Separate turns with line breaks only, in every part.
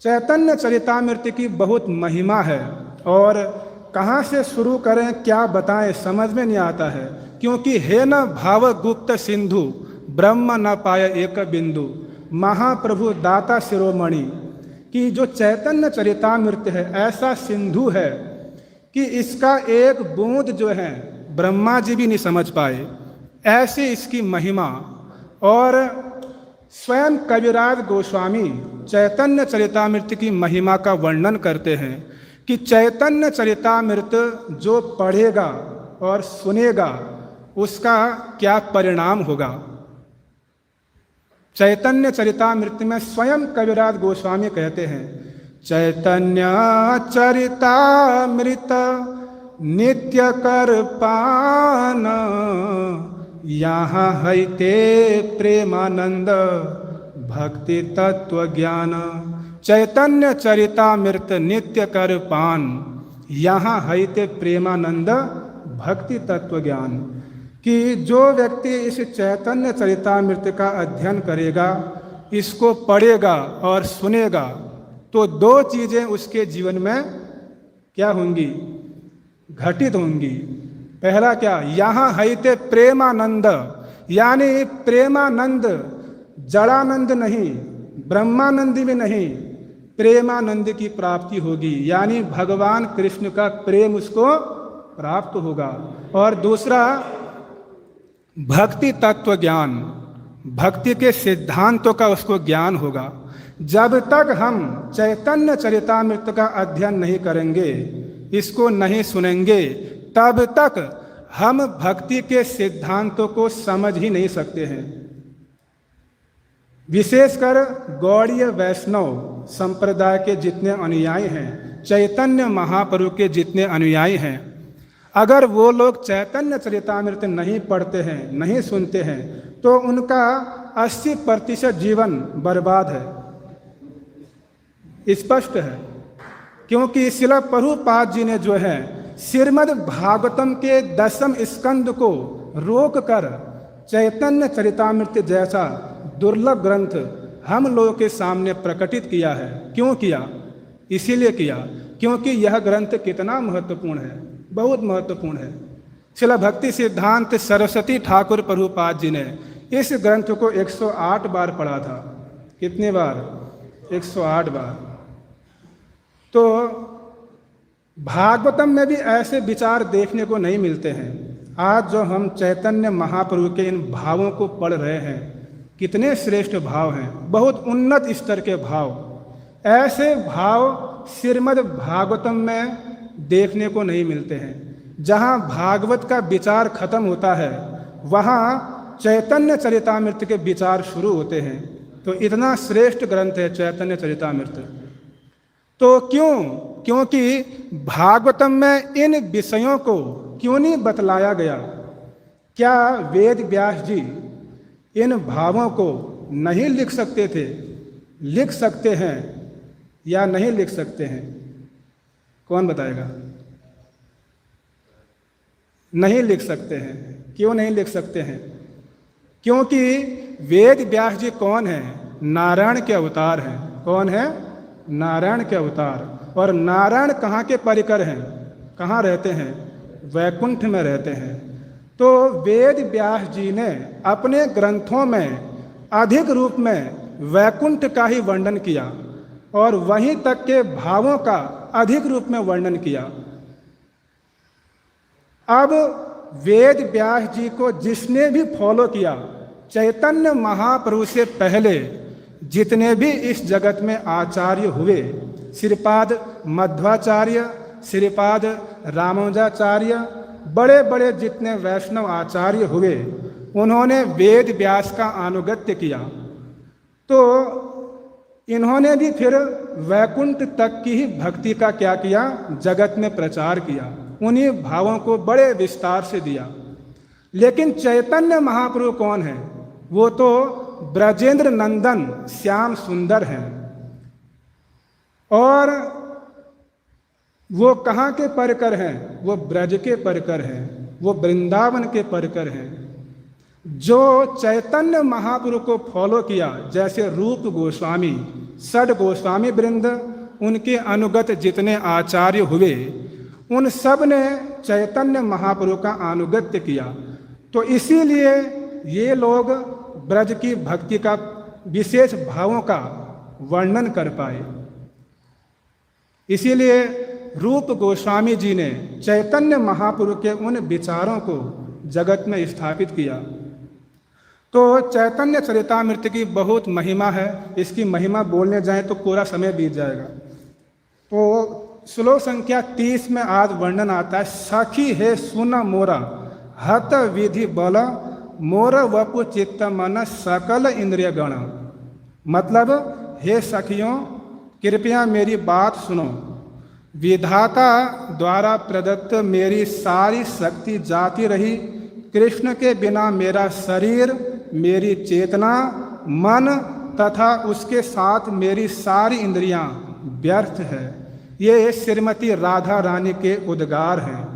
चैतन्य चरितामृत की बहुत महिमा है और कहाँ से शुरू करें, क्या बताएं, समझ में नहीं आता है। क्योंकि हे न भाव गुप्त सिंधु, ब्रह्म न पाए एक बिंदु, महाप्रभु दाता शिरोमणि। कि जो चैतन्य चरितामृत है ऐसा सिंधु है कि इसका एक बूंद जो है ब्रह्मा जी भी नहीं समझ पाए, ऐसी इसकी महिमा। और स्वयं कविराज गोस्वामी चैतन्य चरितामृत की महिमा का वर्णन करते हैं कि चैतन्य चरितामृत जो पढ़ेगा और सुनेगा उसका क्या परिणाम होगा। चैतन्य चरितामृत में स्वयं कविराज गोस्वामी कहते हैं, चैतन्य चरितामृत नित्य कर पान, यहाँ है ते प्रेमानंद भक्ति तत्व ज्ञान। चैतन्य चरितामृत नित्य कर पान, यहाँ है ते प्रेमानंद भक्ति तत्व ज्ञान। कि जो व्यक्ति इस चैतन्य चरितामृत का अध्ययन करेगा, इसको पढ़ेगा और सुनेगा, तो दो चीज़ें उसके जीवन में क्या होंगी, घटित होंगी। पहला क्या, यहाँ है ते प्रेमानंद, यानी प्रेमानंद, जड़ानंद नहीं, ब्रह्मानंद भी नहीं, प्रेमानंद की प्राप्ति होगी, यानी भगवान कृष्ण का प्रेम उसको प्राप्त होगा। और दूसरा भक्ति तत्व ज्ञान, भक्ति के सिद्धांतों का उसको ज्ञान होगा। जब तक हम चैतन्य चरितामृत का अध्ययन नहीं करेंगे, इसको नहीं सुनेंगे, तब तक हम भक्ति के सिद्धांतों को समझ ही नहीं सकते हैं। विशेषकर गौड़ीय वैष्णव संप्रदाय के जितने अनुयायी हैं, चैतन्य महाप्रभु के जितने अनुयायी हैं, अगर वो लोग चैतन्य चरितामृत नहीं पढ़ते हैं, नहीं सुनते हैं, तो उनका 80% जीवन बर्बाद है, स्पष्ट है। क्योंकि शिला प्रभुपाद जी ने जो है श्रीमद् भागवतम के 10वें स्कंद को रोक कर चैतन्य चरितामृत जैसा दुर्लभ ग्रंथ हम लोगों के सामने प्रकटित किया है। क्यों किया? इसीलिए किया क्योंकि यह ग्रंथ कितना महत्वपूर्ण है, बहुत महत्वपूर्ण है। शिला भक्ति सिद्धांत सरस्वती ठाकुर प्रभुपाद जी ने इस ग्रंथ को 108 बार पढ़ा था। कितने बार? 108 बार। तो भागवतम में भी ऐसे विचार देखने को नहीं मिलते हैं। आज जो हम चैतन्य महाप्रभु के इन भावों को पढ़ रहे हैं, कितने श्रेष्ठ भाव हैं, बहुत उन्नत स्तर के भाव। ऐसे भाव श्रीमद् भागवतम में देखने को नहीं मिलते हैं। जहाँ भागवत का विचार खत्म होता है, वहाँ चैतन्य चरितामृत के विचार शुरू होते हैं। तो इतना श्रेष्ठ ग्रंथ है चैतन्य चरितामृत। तो क्यों? क्योंकि भागवतम में इन विषयों को क्यों नहीं बतलाया गया? क्या वेद व्यास जी इन भावों को नहीं लिख सकते थे? लिख सकते हैं या नहीं लिख सकते हैं? कौन बताएगा? नहीं लिख सकते हैं। क्यों नहीं लिख सकते हैं? क्योंकि वेद व्यास जी कौन है? नारायण के अवतार हैं। कौन है? नारायण के अवतार। और नारायण कहाँ के परिकर हैं? कहाँ रहते हैं? वैकुंठ में रहते हैं। तो वेद व्यास जी ने अपने ग्रंथों में अधिक रूप में वैकुंठ का ही वर्णन किया और वहीं तक के भावों का अधिक रूप में वर्णन किया। अब वेद व्यास जी को जिसने भी फॉलो किया, चैतन्य महाप्रभु से पहले जितने भी इस जगत में आचार्य हुए, श्रीपाद मध्वाचार्य, श्रीपाद रामानुजाचार्य, बड़े बड़े जितने वैष्णव आचार्य हुए, उन्होंने वेद व्यास का अनुगत्य किया। तो इन्होंने भी फिर वैकुंठ तक की ही भक्ति का क्या किया? जगत में प्रचार किया, उन्हीं भावों को बड़े विस्तार से दिया। लेकिन चैतन्य महाप्रभु कौन है? वो तो ब्रजेंद्र नंदन श्याम सुंदर हैं। और वो कहाँ के परिकर हैं? वो ब्रज के परिकर हैं, वो वृंदावन के परिकर हैं। जो चैतन्य महाप्रभु को फॉलो किया, जैसे रूप गोस्वामी, षड गोस्वामी वृंद, उनके अनुगत जितने आचार्य हुए, उन सब ने चैतन्य महाप्रभु का अनुगत्य किया। तो इसीलिए ये लोग ब्रज की भक्ति का विशेष भावों का वर्णन कर पाए। इसीलिए रूप गोस्वामी जी ने चैतन्य महाप्रभु के उन विचारों को जगत में स्थापित किया। तो चैतन्य चरितामृत की बहुत महिमा है। इसकी महिमा बोलने जाएं तो पूरा समय बीत जाएगा। तो श्लोक संख्या 30 में आज वर्णन आता है, सखी है सुन मोरा हत विधि बल मोर वपु चित्त मन सकल इंद्रिय गण। मतलब, हे सखियों, कृपया मेरी बात सुनो। विधाता द्वारा प्रदत्त मेरी सारी शक्ति जाती रही। कृष्ण के बिना मेरा शरीर, मेरी चेतना, मन तथा उसके साथ मेरी सारी इंद्रियां व्यर्थ है। ये श्रीमती राधा रानी के उद्गार हैं।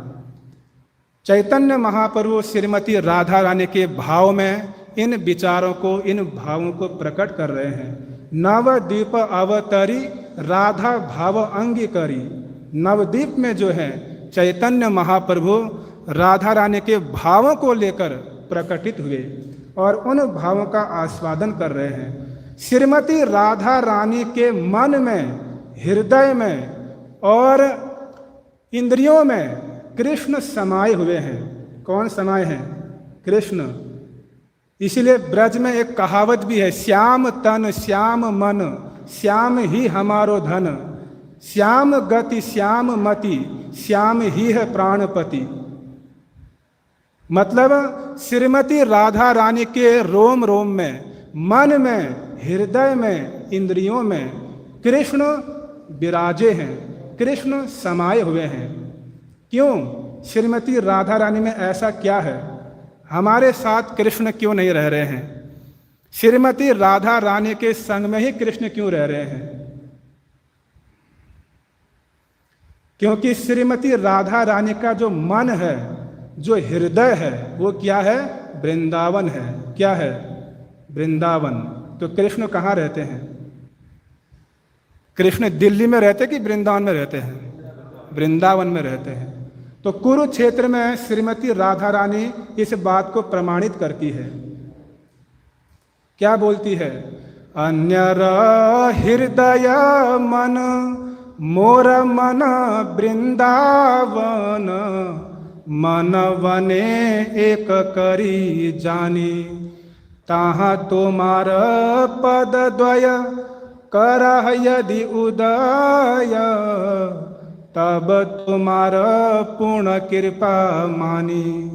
चैतन्य महाप्रभु श्रीमती राधा रानी के भाव में इन विचारों को, इन भावों को प्रकट कर रहे हैं। नवद्वीप अवतरी राधा भाव अंगीकरी। नवद्वीप में जो है चैतन्य महाप्रभु राधा रानी के भावों को लेकर प्रकटित हुए और उन भावों का आस्वादन कर रहे हैं। श्रीमती राधा रानी के मन में, हृदय में और इंद्रियों में कृष्ण समाये हुए हैं। कौन समाये हैं? कृष्ण। इसलिए ब्रज में एक कहावत भी है, श्याम तन श्याम मन श्याम ही हमारो धन, श्याम गति श्याम मति श्याम ही है प्राणपति। मतलब, श्रीमती राधा रानी के रोम रोम में, मन में, हृदय में, इंद्रियों में कृष्ण विराजे हैं, कृष्ण समाये हुए हैं। क्यों? श्रीमती राधा रानी में ऐसा क्या है? हमारे साथ कृष्ण क्यों नहीं रह रहे हैं? श्रीमती राधा रानी के संग में ही कृष्ण क्यों रह रहे हैं? क्योंकि श्रीमती राधा रानी का जो मन है, जो हृदय है, वो क्या है? वृंदावन है। क्या है? वृंदावन। तो कृष्ण कहाँ रहते हैं? कृष्ण दिल्ली में रहते कि वृंदावन में रहते हैं? वृंदावन में रहते हैं। तो कुरुक्षेत्र में श्रीमती राधा रानी इस बात को प्रमाणित करती है। क्या बोलती है? अन्यर हृदय मन मोर मन वृंदावन मन वने एक करी जानी ताहा तुम्हार पद द्वय करह यदि उदय तब तुम्हार पूर्ण कृपा मानी।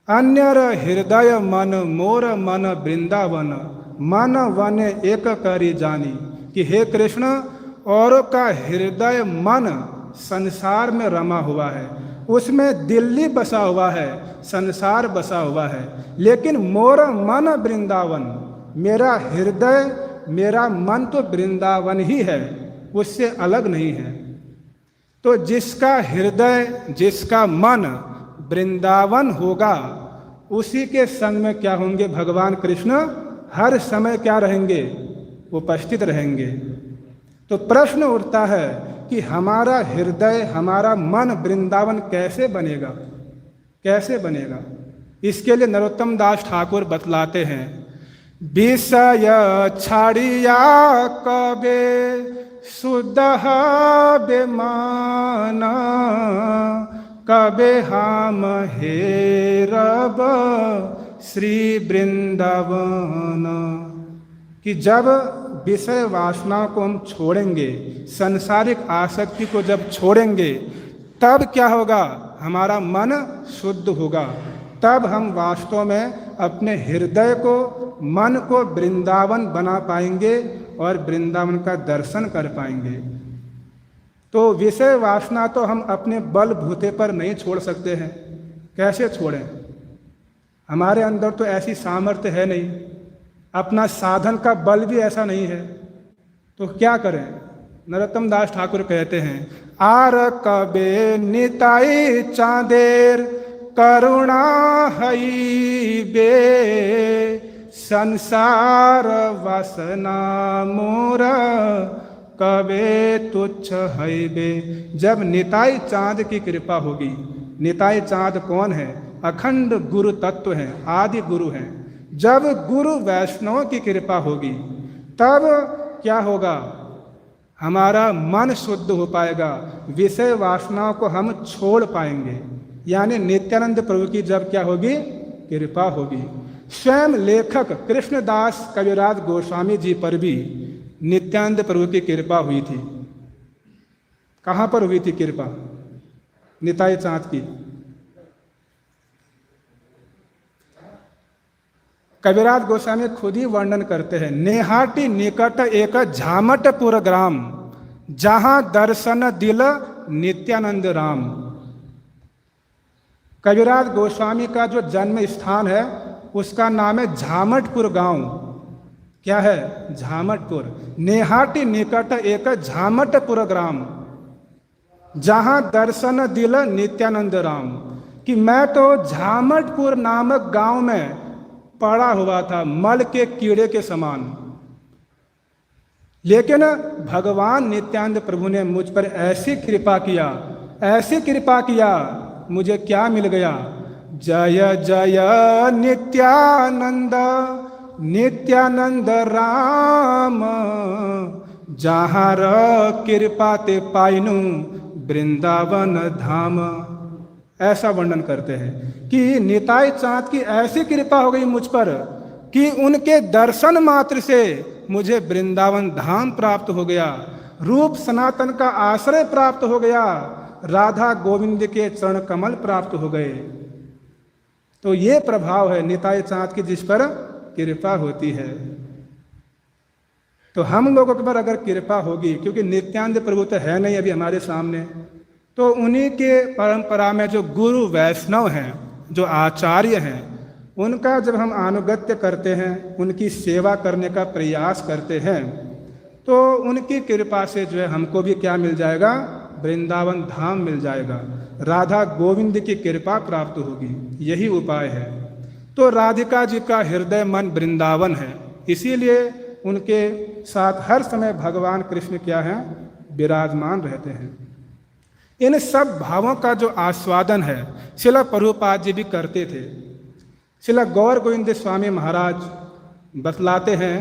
अन्यर हृदय मन मोर मन वृंदावन मन वन एक करी जानी। कि हे कृष्ण, औरों का हृदय मन संसार में रमा हुआ है, उसमें दिल्ली बसा हुआ है, संसार बसा हुआ है, लेकिन मोर मन वृंदावन, मेरा हृदय, मेरा मन तो वृंदावन ही है, उससे अलग नहीं है। तो जिसका हृदय, जिसका मन वृंदावन होगा, उसी के संग में क्या होंगे? भगवान कृष्ण हर समय क्या रहेंगे? उपस्थित रहेंगे। तो प्रश्न उठता है कि हमारा हृदय, हमारा मन वृंदावन कैसे बनेगा? कैसे बनेगा? इसके लिए नरोत्तम दास ठाकुर बतलाते हैं, विषय छाड़िया कबे शुद्ध बेमान कबे हम हेरब श्री वृंदावन। कि जब विषय वासनाओं को हम छोड़ेंगे, सांसारिक आसक्ति को जब छोड़ेंगे, तब क्या होगा? हमारा मन शुद्ध होगा। तब हम वास्तव में अपने हृदय को, मन को वृंदावन बना पाएंगे और वृंदावन का दर्शन कर पाएंगे। तो विषय वासना तो हम अपने बलबूते पर नहीं छोड़ सकते हैं। कैसे छोड़ें? हमारे अंदर तो ऐसी सामर्थ्य है नहीं, अपना साधन का बल भी ऐसा नहीं है। तो क्या करें? नरोत्तम दास ठाकुर कहते हैं, आर कबे निताई चाँदेर करुणा हई बे संसार वासना मोर कवे तुच्छ हैबे। जब निताई चाँद की कृपा होगी, निताई चाँद कौन है? अखंड गुरु तत्व हैं, आदि गुरु हैं। जब गुरु वैष्णव की कृपा होगी तब क्या होगा? हमारा मन शुद्ध हो पाएगा, विषय वासनाओं को हम छोड़ पाएंगे। यानी नित्यानंद प्रभु की जब क्या होगी? कृपा होगी। स्वयं लेखक कृष्णदास कविराज गोस्वामी जी पर भी नित्यानंद प्रभु की कृपा हुई थी। कहाँ पर हुई थी कृपा निताई चाँद की? कविराज गोस्वामी खुद ही वर्णन करते हैं, नेहाटी निकट एक झामटपुर ग्राम, जहां दर्शन दिल नित्यानंद राम। कविराज गोस्वामी का जो जन्म स्थान है उसका नाम है झामटपुर गांव। क्या है? झामटपुर। नेहाटी निकट एक झामटपुर ग्राम, जहां दर्शन दिल नित्यानंद राम। कि मैं तो झामटपुर नामक गांव में पड़ा हुआ था, मल के कीड़े के समान, लेकिन भगवान नित्यानंद प्रभु ने मुझ पर ऐसी कृपा किया, ऐसी कृपा किया, मुझे क्या मिल गया? जय जय नित्यानंद नित्यानंद राम, जहाँ कृपा ते पाइनु वृंदावन धाम। ऐसा वर्णन करते हैं कि निताई चाँद की ऐसी कृपा हो गई मुझ पर कि उनके दर्शन मात्र से मुझे वृंदावन धाम प्राप्त हो गया, रूप सनातन का आश्रय प्राप्त हो गया, राधा गोविंद के चरण कमल प्राप्त हो गए। तो ये प्रभाव है निताई चाँद की जिस पर कृपा होती है। तो हम लोगों के पर अगर कृपा होगी, क्योंकि नित्यानंद प्रभु तो है नहीं अभी हमारे सामने, तो उन्हीं के परंपरा में जो गुरु वैष्णव हैं, जो आचार्य हैं, उनका जब हम अनुगत्य करते हैं, उनकी सेवा करने का प्रयास करते हैं, तो उनकी कृपा से जो है हमको भी क्या मिल जाएगा? वृंदावन धाम मिल जाएगा, राधा गोविंद की कृपा प्राप्त होगी। यही उपाय है। तो राधिका जी का हृदय मन वृंदावन है, इसीलिए उनके साथ हर समय भगवान कृष्ण क्या है? विराजमान रहते हैं। इन सब भावों का जो आस्वादन है श्रील प्रभुपाद जी भी करते थे। श्रील गौर गोविंद स्वामी महाराज बतलाते हैं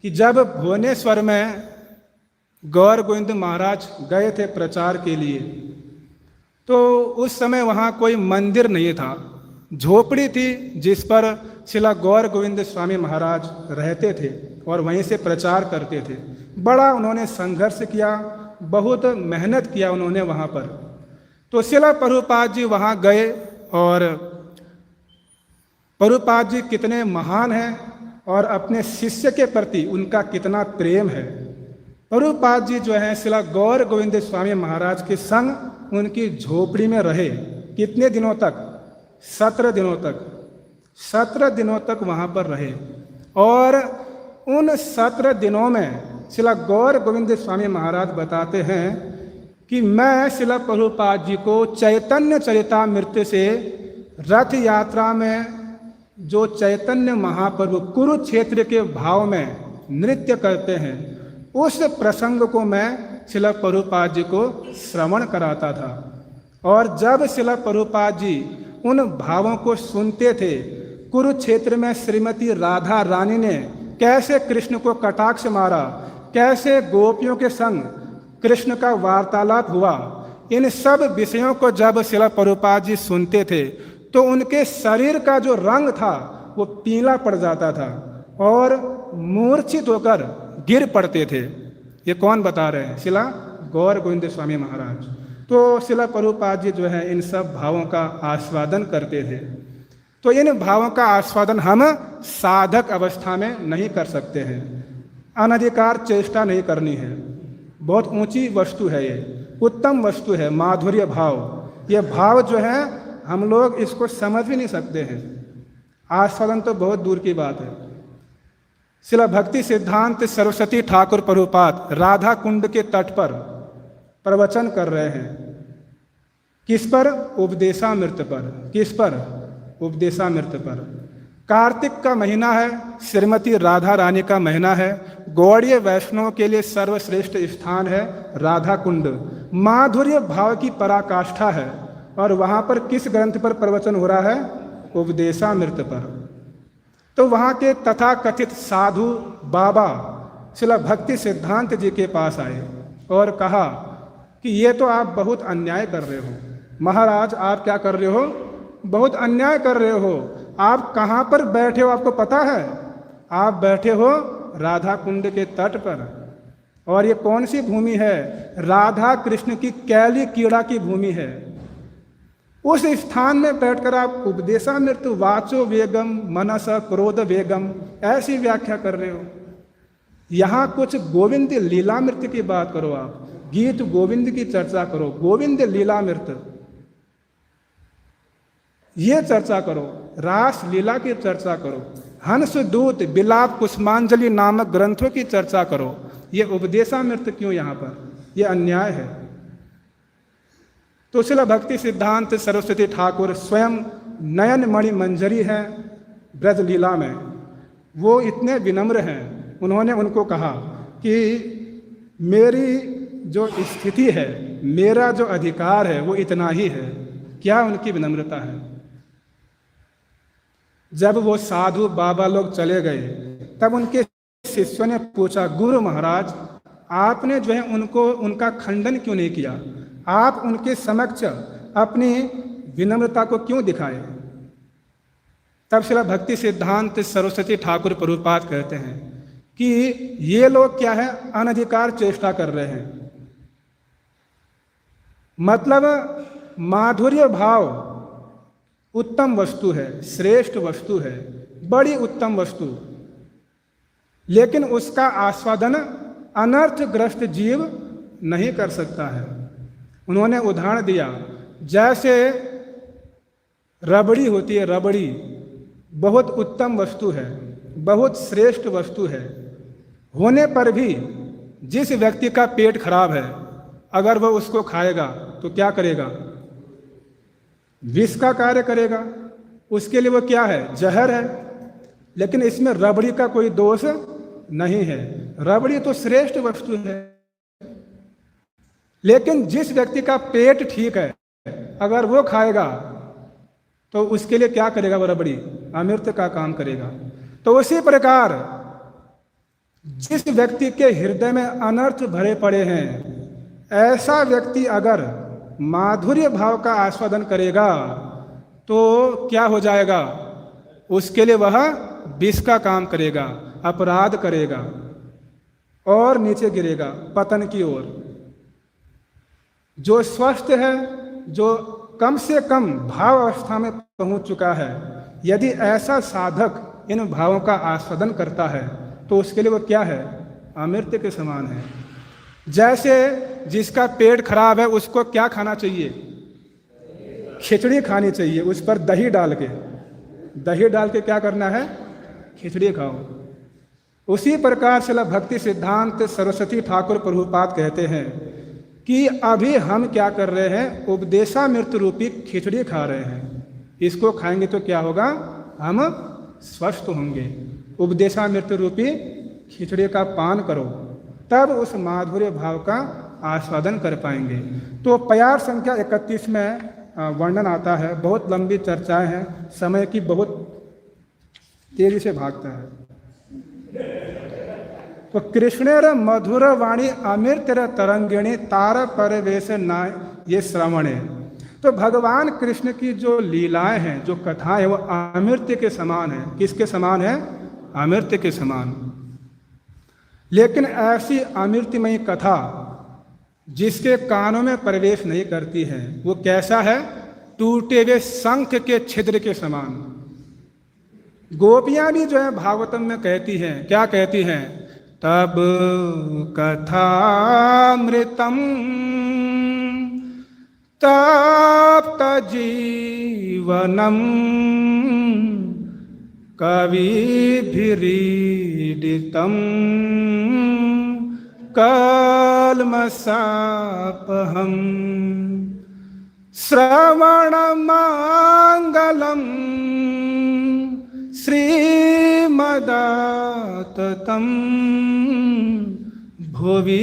कि जब भुवनेश्वर में गौर गोविंद महाराज गए थे प्रचार के लिए, तो उस समय वहाँ कोई मंदिर नहीं था, झोपड़ी थी जिस पर श्रील गौर गोविंद स्वामी महाराज रहते थे और वहीं से प्रचार करते थे। बड़ा उन्होंने संघर्ष किया, बहुत मेहनत किया उन्होंने वहाँ पर। तो श्रील प्रभुपाद जी वहाँ गए और प्रभुपाद जी कितने महान हैं और अपने शिष्य के प्रति उनका कितना प्रेम है। प्रभुपाद जी जो हैं श्रील गौर गोविंद स्वामी महाराज के संग उनकी झोपड़ी में रहे। कितने दिनों तक? 17 दिनों तक। 17 दिनों तक वहाँ पर रहे और उन 17 दिनों में श्रील गौर गोविंद स्वामी महाराज बताते हैं कि मैं श्रील प्रभुपाद जी को चैतन्य चरितामृत से रथ यात्रा में जो चैतन्य महाप्रभु कुरुक्षेत्र के भाव में नृत्य करते हैं, उस प्रसंग को मैं श्रील प्रभुपाद जी को श्रवण कराता था। और जब श्रील प्रभुपाद जी उन भावों को सुनते थे, कुरुक्षेत्र में श्रीमती राधा रानी ने कैसे कृष्ण को कटाक्ष मारा, कैसे गोपियों के संग कृष्ण का वार्तालाप हुआ, इन सब विषयों को जब श्रील प्रभुपाद जी सुनते थे तो उनके शरीर का जो रंग था वो पीला पड़ जाता था और मूर्छित होकर गिर पड़ते थे। ये कौन बता रहे हैं? श्रील गौर गोविंद स्वामी महाराज। तो श्रील प्रभुपाद जी जो है इन सब भावों का आस्वादन करते थे। तो इन भावों का आस्वादन हम साधक अवस्था में नहीं कर सकते हैं, अनधिकार चेष्टा नहीं करनी है। बहुत ऊंची वस्तु है, ये उत्तम वस्तु है, माधुर्य भाव। ये भाव जो है हम लोग इसको समझ भी नहीं सकते हैं, आस्वादन तो बहुत दूर की बात है। श्रील भक्ति सिद्धांत सरस्वती ठाकुर प्रभुपाद राधा कुंड के तट पर प्रवचन कर रहे हैं। किस पर? उपदेशामृत पर। किस पर? उपदेशामृत पर। कार्तिक का महीना है, श्रीमती राधा रानी का महीना है। गौड़ीय वैष्णव के लिए सर्वश्रेष्ठ स्थान है राधा कुंड। माधुर्य भाव की पराकाष्ठा है। और वहाँ पर किस ग्रंथ पर प्रवचन हो रहा है? उपदेशामृत पर। तो वहाँ के तथाकथित साधु बाबा श्रील भक्ति सिद्धांत जी के पास आए और कहा कि ये तो आप बहुत अन्याय कर रहे हो महाराज। आप क्या कर रहे हो? बहुत अन्याय कर रहे हो। आप कहाँ पर बैठे हो आपको पता है? आप बैठे हो राधा कुंड के तट पर। और ये कौन सी भूमि है? राधा कृष्ण की कैली कीड़ा की भूमि है। उस स्थान में बैठकर आप उपदेशामृत वाचो वेगम मनस क्रोध वेगम ऐसी व्याख्या कर रहे हो। यहाँ कुछ गोविंद लीलामृत की बात करो। आप गीत गोविंद की चर्चा करो, गोविंद लीलामृत ये चर्चा करो, रास लीला की चर्चा करो, हंस दूत बिलाप कुसुमांजलि नामक ग्रंथों की चर्चा करो। ये उपदेशामृत क्यों यहाँ पर? ये अन्याय है। तो श्रील भक्ति सिद्धांत सरस्वती ठाकुर स्वयं नयन मणि मंजरी हैं ब्रज लीला में। वो इतने विनम्र हैं, उन्होंने उनको कहा कि मेरी जो स्थिति है, मेरा जो अधिकार है वो इतना ही है। क्या उनकी विनम्रता है। जब वो साधु बाबा लोग चले गए तब उनके शिष्यों ने पूछा, गुरु महाराज आपने जो है उनका खंडन क्यों नहीं किया? आप उनके समक्ष अपनी विनम्रता को क्यों दिखाए? तब श्रील भक्ति सिद्धांत सरस्वती ठाकुर प्रभुपाद कहते हैं कि ये लोग क्या है, अनधिकार चेष्टा कर रहे हैं। मतलब माधुर्य भाव उत्तम वस्तु है, श्रेष्ठ वस्तु है, बड़ी उत्तम वस्तु, लेकिन उसका आस्वादन अनर्थग्रस्त जीव नहीं कर सकता है। उन्होंने उदाहरण दिया, जैसे रबड़ी होती है, रबड़ी बहुत उत्तम वस्तु है, बहुत श्रेष्ठ वस्तु है, होने पर भी जिस व्यक्ति का पेट खराब है अगर वह उसको खाएगा तो क्या करेगा? विष का कार्य करेगा। उसके लिए वो क्या है? जहर है। लेकिन इसमें रबड़ी का कोई दोष नहीं है, रबड़ी तो श्रेष्ठ वस्तु है। लेकिन जिस व्यक्ति का पेट ठीक है अगर वो खाएगा तो उसके लिए क्या करेगा? वो रबड़ी अमृत का काम करेगा। तो उसी प्रकार जिस व्यक्ति के हृदय में अनर्थ भरे पड़े हैं, ऐसा व्यक्ति अगर माधुर्य भाव का आस्वादन करेगा तो क्या हो जाएगा? उसके लिए वह विष का काम करेगा, अपराध करेगा और नीचे गिरेगा पतन की ओर। जो स्वस्थ है, जो कम से कम भाव अवस्था में पहुंच चुका है, यदि ऐसा साधक इन भावों का आस्वादन करता है तो उसके लिए वो क्या है? अमृत के समान है। जैसे जिसका पेट खराब है उसको क्या खाना चाहिए? खिचड़ी खानी चाहिए, उस पर दही डाल के क्या करना है? खिचड़ी खाओ। उसी प्रकार से भक्ति सिद्धांत सरस्वती ठाकुर प्रभुपाद कहते हैं कि अभी हम क्या कर रहे हैं? उपदेशामृत रूपी खिचड़ी खा रहे हैं। इसको खाएंगे तो क्या होगा? हम स्वस्थ होंगे। उपदेशामृत रूपी खिचड़ी का पान करो, तब उस माधुर्य भाव का आस्वादन कर पाएंगे। तो प्यार संख्या 31 में वर्णन आता है। बहुत लंबी चर्चाएं हैं, समय की बहुत तेजी से भागता है। तो कृष्णेर मधुर वाणी अमृतर तरंगिणी तार परवेश ना ये श्रवणे। तो भगवान कृष्ण की जो लीलाएं हैं, जो कथाएं, वो अमृत के समान है। किसके समान है? अमृत के समान। लेकिन ऐसी अमृतमयी कथा जिसके कानों में प्रवेश नहीं करती है, वो कैसा है? टूटे हुए शंख के छिद्र के समान। गोपियां भी जो है भागवतम में कहती हैं, क्या कहती हैं? तब कथामृतम तप्त जीवनम कविभिरीडितम कल्मषापहम श्रवणमंगलम श्रीमदाततं भुवि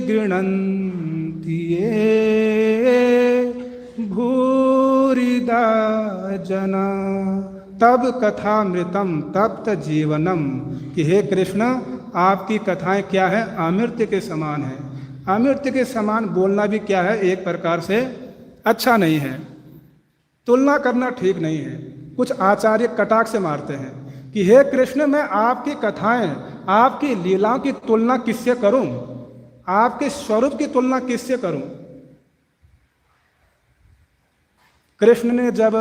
गृह्णन्ति ये भूरिदा जना। तब कथामृतम तप्त जीवनम, कि हे कृष्ण आपकी कथाएं क्या है, अमृत के समान है। अमृत के समान बोलना भी क्या है, एक प्रकार से अच्छा नहीं है, तुलना करना ठीक नहीं है। कुछ आचार्य कटाक्ष से मारते हैं कि हे कृष्ण मैं आपकी कथाएं, आपकी लीलाओं की तुलना किससे करूं, आपके स्वरूप की तुलना किससे करूं। कृष्ण ने जब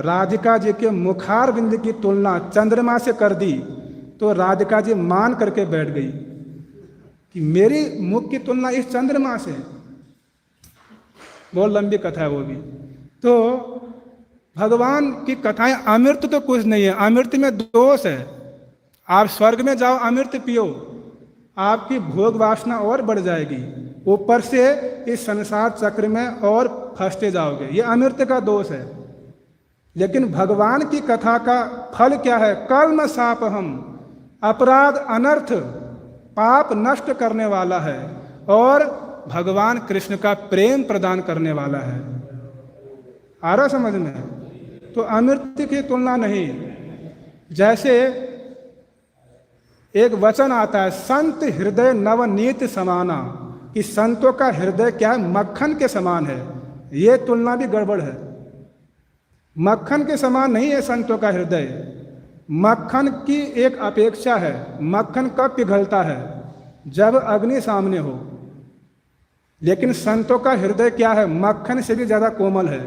राधिका जी के मुखार बिंद की तुलना चंद्रमा से कर दी तो राधिका जी मान करके बैठ गई कि मेरी मुख की तुलना इस चंद्रमा से। बहुत लंबी कथा है वो भी। तो भगवान की कथाएं, अमृत तो कुछ नहीं है, अमृत में दोष है। आप स्वर्ग में जाओ अमृत पियो, आपकी भोग वासना और बढ़ जाएगी, ऊपर से इस संसार चक्र में और फंसते जाओगे, ये अमृत का दोष है। लेकिन भगवान की कथा का फल क्या है, कल्म सापहम, अपराध अनर्थ पाप नष्ट करने वाला है और भगवान कृष्ण का प्रेम प्रदान करने वाला है। आ रहा समझ में? तो अमृत की तुलना नहीं। जैसे एक वचन आता है, संत हृदय नवनीत समाना, कि संतों का हृदय क्या है, मक्खन के समान है। ये तुलना भी गड़बड़ है। मक्खन के समान नहीं है संतों का हृदय। मक्खन की एक अपेक्षा है। मक्खन कब पिघलता है, जब अग्नि सामने हो। लेकिन संतों का हृदय क्या है, मक्खन से भी ज्यादा कोमल है,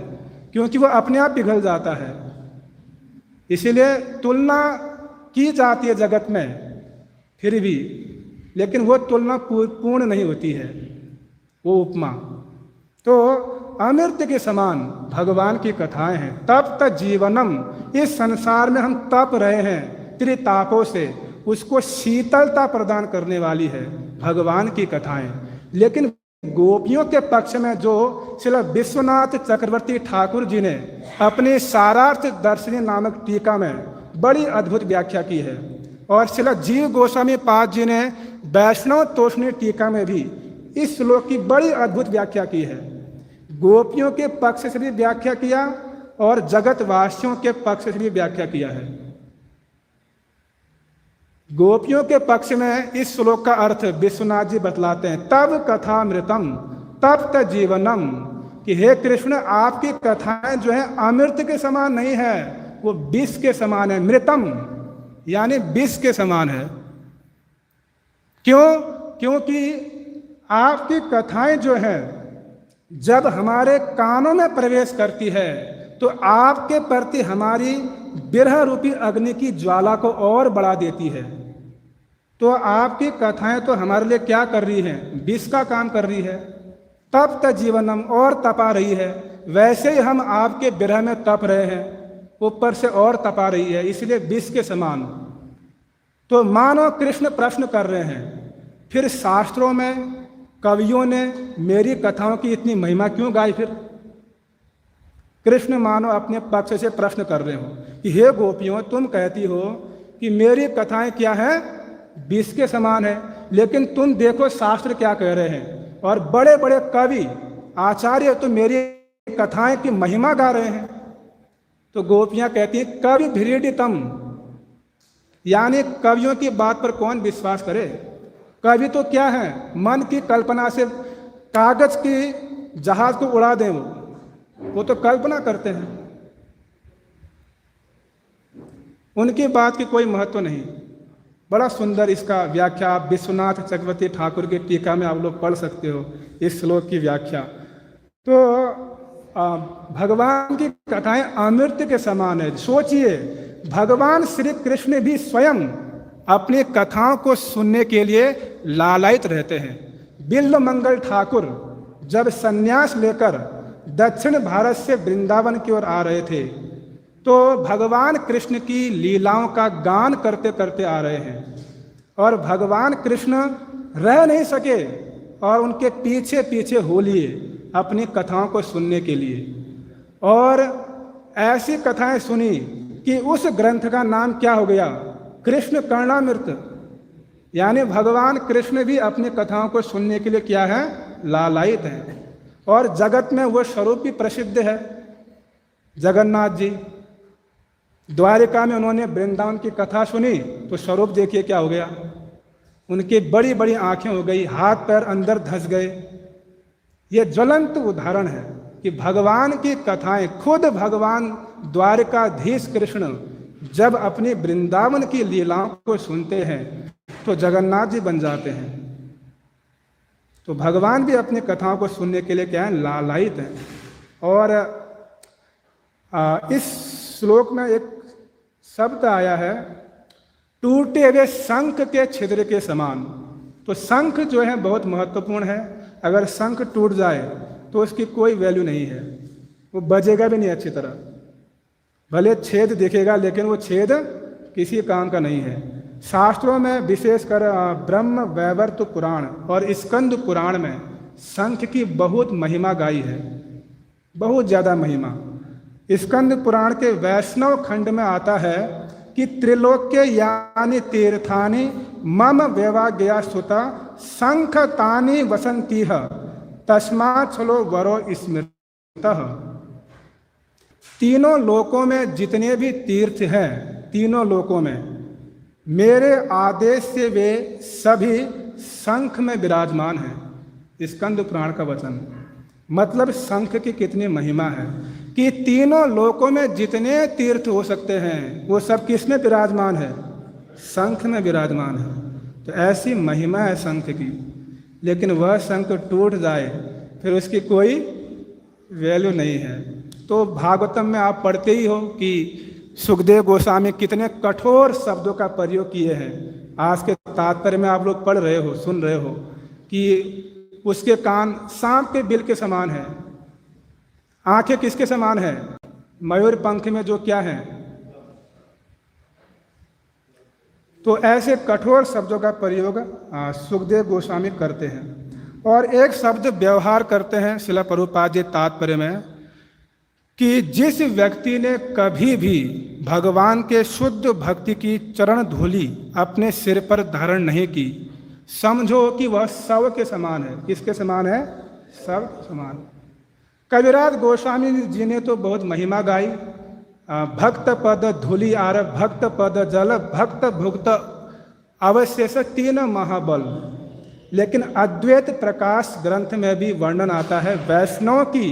क्योंकि वो अपने आप पिघल जाता है। इसीलिए तुलना की जाती है जगत में फिर भी, लेकिन वो तुलना पूर्ण नहीं होती है, वो उपमा। तो अमृत के समान भगवान की कथाएं हैं। तप जीवनम, इस संसार में हम तप रहे हैं त्रितापों से, उसको शीतलता प्रदान करने वाली है भगवान की कथाएं। लेकिन गोपियों के पक्ष में जो श्री विश्वनाथ चक्रवर्ती ठाकुर जी ने अपने सारार्थ दर्शनी नामक टीका में बड़ी अद्भुत व्याख्या की है, और श्री जीव गोस्वामी पाद जी ने वैष्णव तोषणी टीका में भी इस श्लोक की बड़ी अद्भुत व्याख्या की है। गोपियों के पक्ष से भी व्याख्या किया और जगतवासियों के पक्ष से भी व्याख्या किया है। गोपियों के पक्ष में इस श्लोक का अर्थ विश्वनाथ जी बतलाते हैं, तब कथामृतम तप्त जीवनम, कि हे कृष्ण आपकी कथाएं जो है अमृत के समान नहीं है, वो विष के समान है। मृतम यानी विष के समान है। क्यों? क्योंकि आपकी कथाएं जो है जब हमारे कानों में प्रवेश करती है तो आपके प्रति हमारी विरह रूपी अग्नि की ज्वाला को और बढ़ा देती है। तो आपकी कथाएं तो हमारे लिए क्या कर रही हैं, विष का काम कर रही है। तप्त जीवनम, और तपा रही है। वैसे ही हम आपके विरह में तप रहे हैं, ऊपर से और तपा रही है, इसलिए विष के समान। तो मानो कृष्ण प्रश्न कर रहे हैं, फिर शास्त्रों में कवियों ने मेरी कथाओं की इतनी महिमा क्यों गाई? फिर कृष्ण मानो अपने पक्ष से प्रश्न कर रहे हो कि हे गोपियों, तुम कहती हो कि मेरी कथाएं क्या है, विष के समान है, लेकिन तुम देखो शास्त्र क्या कह रहे हैं, और बड़े बड़े कवि आचार्य तो मेरी कथाएं की महिमा गा रहे हैं। तो गोपियां कहती हैं, कवि भ्रीडितम, यानी कवियों की बात पर कौन विश्वास करे। कवि तो क्या है, मन की कल्पना से कागज की जहाज को उड़ा दें, वो तो कल्पना करते हैं, उनकी बात की कोई महत्व नहीं। बड़ा सुंदर इसका व्याख्या आप विश्वनाथ चक्रवर्ती ठाकुर की टीका में आप लोग पढ़ सकते हो इस श्लोक की व्याख्या। तो भगवान की कथाएं अमृत के समान है। सोचिए, भगवान श्री कृष्ण भी स्वयं अपनी कथाओं को सुनने के लिए लालायित रहते हैं। बिल्व मंगल ठाकुर जब संन्यास लेकर दक्षिण भारत से वृंदावन की ओर आ रहे थे तो भगवान कृष्ण की लीलाओं का गान करते करते आ रहे हैं, और भगवान कृष्ण रह नहीं सके और उनके पीछे पीछे हो लिए अपनी कथाओं को सुनने के लिए। और ऐसी कथाएं सुनी कि उस ग्रंथ का नाम क्या हो गया, कृष्ण कर्णामृत। यानी भगवान कृष्ण भी अपनी कथाओं को सुनने के लिए क्या है, लालायित हैं। और जगत में वो स्वरूप भी प्रसिद्ध है, जगन्नाथ जी। द्वारिका में उन्होंने वृंदावन की कथा सुनी तो स्वरूप देखिए क्या हो गया, उनकी बड़ी बड़ी आंखें हो गई, हाथ पैर अंदर धंस गए। ये ज्वलंत उदाहरण है कि भगवान की कथाएं, खुद भगवान द्वारिकाधीश कृष्ण जब अपनी वृंदावन की लीलाओं को सुनते हैं तो जगन्नाथ जी बन जाते हैं। तो भगवान भी अपनी कथाओं को सुनने के लिए क्या है, लालायित हैं। और इस श्लोक में एक शब्द आया है, टूटे हुए शंख के छिद्र के समान। तो शंख जो है बहुत महत्वपूर्ण है, अगर शंख टूट जाए तो उसकी कोई वैल्यू नहीं है, वो बजेगा भी नहीं अच्छी तरह, भले छेद दिखेगा लेकिन वो छेद किसी काम का नहीं है। शास्त्रों में विशेषकर ब्रह्म वैवर्त पुराण और स्कंद पुराण में शंख की बहुत महिमा गाई है, बहुत ज़्यादा महिमा। स्कंद पुराण के वैष्णव खंड में आता है कि त्रिलोक्य यानी तीर्थानि मम वैवाग्या सुता शंख तानि वसंतीह तस्मात् छलो वरो स्मृतः। तीनों लोकों में जितने भी तीर्थ हैं, तीनों लोकों में मेरे आदेश से वे सभी शंख में विराजमान हैं। स्कंद पुराण का वचन, मतलब शंख की कितनी महिमा है कि तीनों लोकों में जितने तीर्थ हो सकते हैं वो सब किस में विराजमान है, शंख में विराजमान है। तो ऐसी महिमा है शंख की, लेकिन वह शंख टूट जाए फिर उसकी कोई वैल्यू नहीं है। तो भागवतम में आप पढ़ते ही हो कि सुखदेव गोस्वामी कितने कठोर शब्दों का प्रयोग किए हैं। आज के तात्पर्य में आप लोग पढ़ रहे हो, सुन रहे हो कि उसके कान सांप के बिल के समान है, आंखें किसके समान है, मयूर पंख में जो क्या है। तो ऐसे कठोर शब्दों का प्रयोग सुखदेव गोस्वामी करते हैं। और एक शब्द व्यवहार करते हैं शिला प्रभुपाद जी तात्पर्य में कि जिस व्यक्ति ने कभी भी भगवान के शुद्ध भक्ति की चरण धूलि अपने सिर पर धारण नहीं की, समझो कि वह शव के समान है। किसके समान है, शव के समान। कविराज गोस्वामी जी ने तो बहुत महिमा गाई, भक्त पद धूलि आर भक्त पद जल भक्त भुक्त अवशेष तीन महाबल। लेकिन अद्वैत प्रकाश ग्रंथ में भी वर्णन आता है वैष्णव की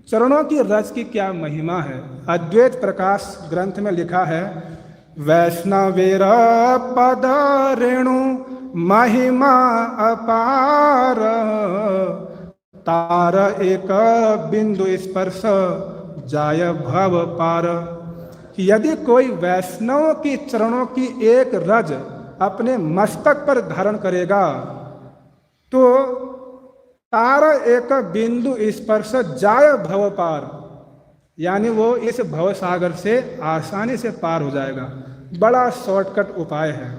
चरणों की रज की क्या महिमा है। अद्वैत प्रकाश ग्रंथ में लिखा है, वैष्णवेर पद रेणु महिमा अपार तार एक बिंदु स्पर्श जाय भव पार। यदि कोई वैष्णव की चरणों की एक रज अपने मस्तक पर धारण करेगा तो तार एक बिंदु स्पर्श जाय भव पार, यानी वो इस भव सागर से आसानी से पार हो जाएगा। बड़ा शॉर्टकट उपाय है।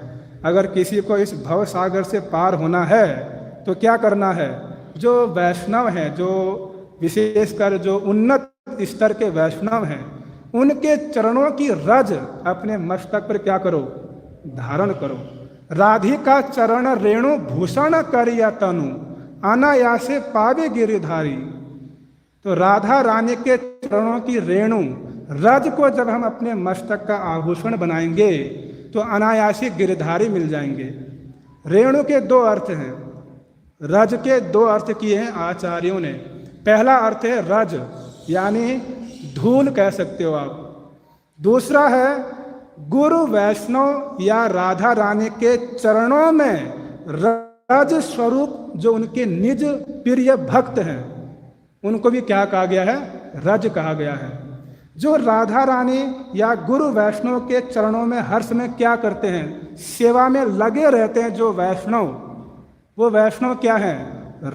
अगर किसी को इस भव सागर से पार होना है तो क्या करना है, जो वैष्णव हैं, जो विशेषकर जो उन्नत स्तर के वैष्णव हैं, उनके चरणों की रज अपने मस्तक पर क्या करो, धारण करो। राधिका चरण रेणु भूषण करिया तनु अनायासे पावे गिरिधारी। तो राधा रानी के चरणों की रेणु रज को जब हम अपने मस्तक का आभूषण बनाएंगे तो अनायासी गिरधारी मिल जाएंगे। रेणु के दो अर्थ हैं, रज के दो अर्थ किए हैं आचार्यों ने। पहला अर्थ है रज, यानी धूल कह सकते हो आप। दूसरा है गुरु वैष्णव या राधा रानी के चरणों में रज स्वरूप जो उनके निज प्रिय भक्त हैं, उनको भी क्या कहा गया है, रज कहा गया है। जो राधा रानी या गुरु वैष्णव के चरणों में हर समय क्या करते हैं, सेवा में लगे रहते हैं, जो वैष्णव, वो वैष्णव क्या है,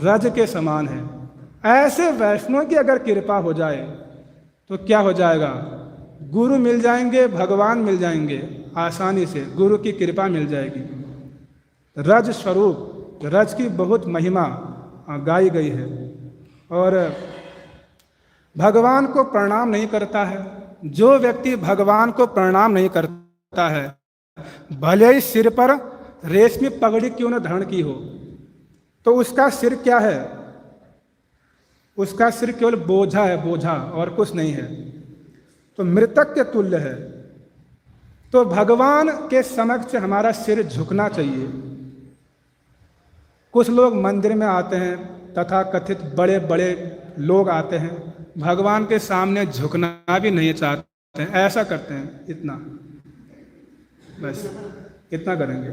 रज के समान है। ऐसे वैष्णव की अगर कृपा हो जाए तो क्या हो जाएगा, गुरु मिल जाएंगे, भगवान मिल जाएंगे आसानी से, गुरु की कृपा मिल जाएगी। रज स्वरूप, रज की बहुत महिमा गाई गई है। और भगवान को प्रणाम नहीं करता है जो व्यक्ति भगवान को प्रणाम नहीं करता है, भले ही सिर पर रेशमी पगड़ी क्यों न धारण की हो, तो उसका सिर क्या है? उसका सिर केवल बोझा है, बोझा, और कुछ नहीं है। तो मृतक के तुल्य है। तो भगवान के समक्ष हमारा सिर झुकना चाहिए। कुछ लोग मंदिर में आते हैं, तथा कथित बड़े बड़े लोग आते हैं, भगवान के सामने झुकना भी नहीं चाहते हैं, ऐसा करते हैं, इतना, बस इतना करेंगे।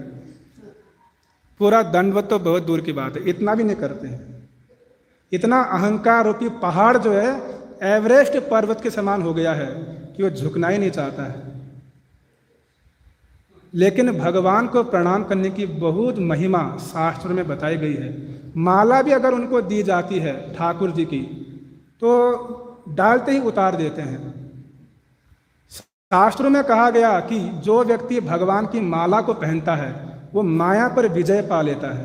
पूरा दंडवत तो बहुत दूर की बात है, इतना भी नहीं करते हैं। इतना अहंकार रूपी पहाड़ जो है एवरेस्ट पर्वत के समान हो गया है कि वो झुकना ही नहीं चाहता है। लेकिन भगवान को प्रणाम करने की बहुत महिमा शास्त्रों में बताई गई है। माला भी अगर उनको दी जाती है ठाकुर जी की, तो डालते ही उतार देते हैं। शास्त्रों में कहा गया कि जो व्यक्ति भगवान की माला को पहनता है वो माया पर विजय पा लेता है।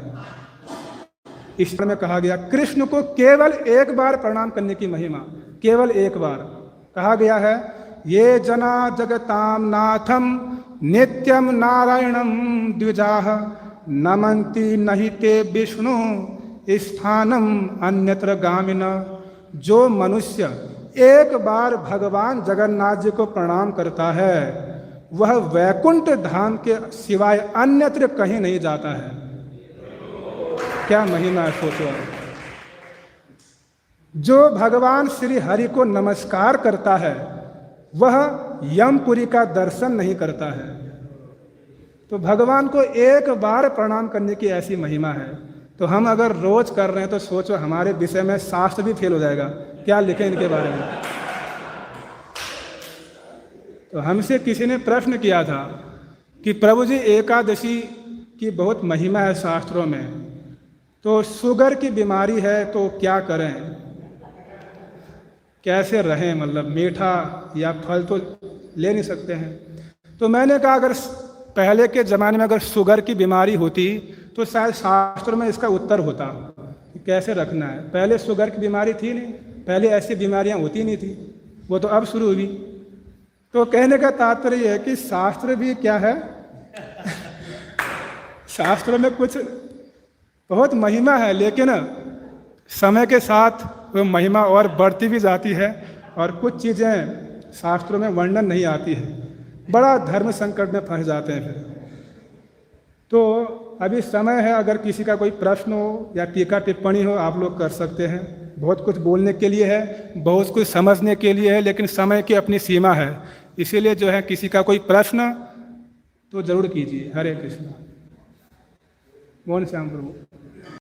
ईश्वर में कहा गया कृष्ण को केवल एक बार प्रणाम करने की महिमा, केवल एक बार कहा गया है, ये जना जगताम नाथम नित्यम नारायणम द्विजाह नमन्ति नहि ते विष्णु स्थानम अन्यत्र गामिन। जो मनुष्य एक बार भगवान जगन्नाथ जी को प्रणाम करता है वह वैकुंठ धाम के सिवाय अन्यत्र कहीं नहीं जाता है। क्या महिमा है, सोचो। जो भगवान श्री हरि को नमस्कार करता है वह यमपुरी का दर्शन नहीं करता है। तो भगवान को एक बार प्रणाम करने की ऐसी महिमा है। तो हम अगर रोज कर रहे हैं तो सोचो हमारे विषय में शास्त्र भी फेल हो जाएगा, क्या लिखे इनके बारे में। तो हमसे किसी ने प्रश्न किया था कि प्रभु जी एकादशी की बहुत महिमा है शास्त्रों में, तो शुगर की बीमारी है तो क्या करें, कैसे रहें, मतलब मीठा या फल तो ले नहीं सकते हैं। तो मैंने कहा अगर पहले के ज़माने में अगर शुगर की बीमारी होती तो शायद शास्त्र में इसका उत्तर होता कि कैसे रखना है। पहले शुगर की बीमारी थी नहीं, पहले ऐसी बीमारियां होती नहीं थी, वो तो अब शुरू हुई। तो कहने का तात्पर्य है कि शास्त्र भी क्या है शास्त्र में कुछ बहुत महिमा है, लेकिन समय के साथ वो महिमा और बढ़ती भी जाती है और कुछ चीज़ें शास्त्रों में वर्णन नहीं आती है, बड़ा धर्म संकट में फंस जाते हैं फिर। तो अभी समय है, अगर किसी का कोई प्रश्न हो या टीका टिप्पणी हो आप लोग कर सकते हैं। बहुत कुछ बोलने के लिए है, बहुत कुछ समझने के लिए है, लेकिन समय की अपनी सीमा है। इसीलिए जो है किसी का कोई प्रश्न तो जरूर कीजिए। हरे कृष्ण। मोहन श्याम प्रभु।